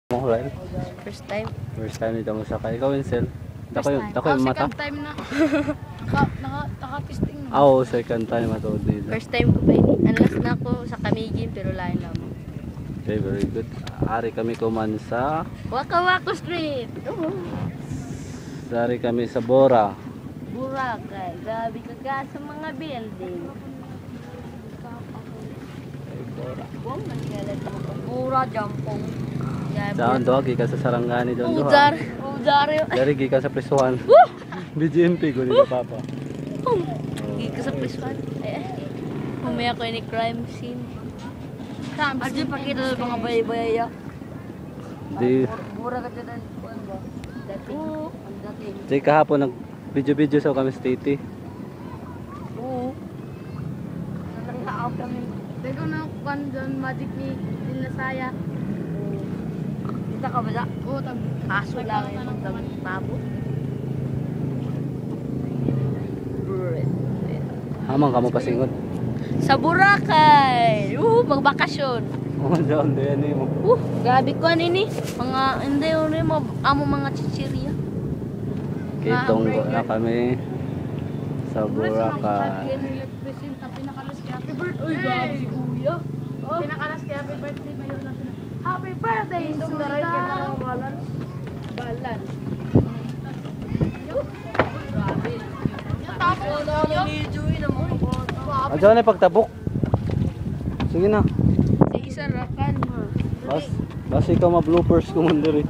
Mo Ryle? First time. First time dito mo sakay. Ikaw, Winsel? Dako yung mata? Second time na. Naka-testing na. Oo, second time matuod dito. First time ko pa ini. Unless na ako sa Kamigin pero lain lang. Okay, very good. Ari kami kuman sa... Waka Wako Street. Ari kami sa Bora. Boracay. Grabe ka ka sa mga building. Bora. Buong nanggalan mo ko. Bura, jampong. Saan doon? Gikan sa Sarangani doon doon. Udar. Udar yun. Dari gikan sa Prisuhan. BGMP ko dito, Papa. Hindi ka sa prison. Umaya ko ni crime scene. Arjo pakita sa mga bayay-bayaya. Di... Mura ka dyan. Dati. Ang dati. Di kahapon nag-video-video sa kami sa Titi. Oo. Nanghaap kami. Teko na kung doon magic ni Dinasaya. Kita ka ba sa? Oo, tag. Kaso lang yung magtabo. Hamang ka mo pasingod. Sa Boracay! Magbakasyon! Oo, doon yan eh mo. Grabe ko ini. Mga, hindi yun rin, amo mga chichirya. Kitong na kami sa Boracay. Happy birthday! Uy, grabe si Kuya. Pinakalas kaya happy birthday ba yun? Happy birthday! Sundaray ka na ng balan. Balan. Grabe. Yung tapos yun. Adyan na pagtabok. Sige na. Sa isa rakan mo. Bas ikaw ma-bloopers ko mundiri.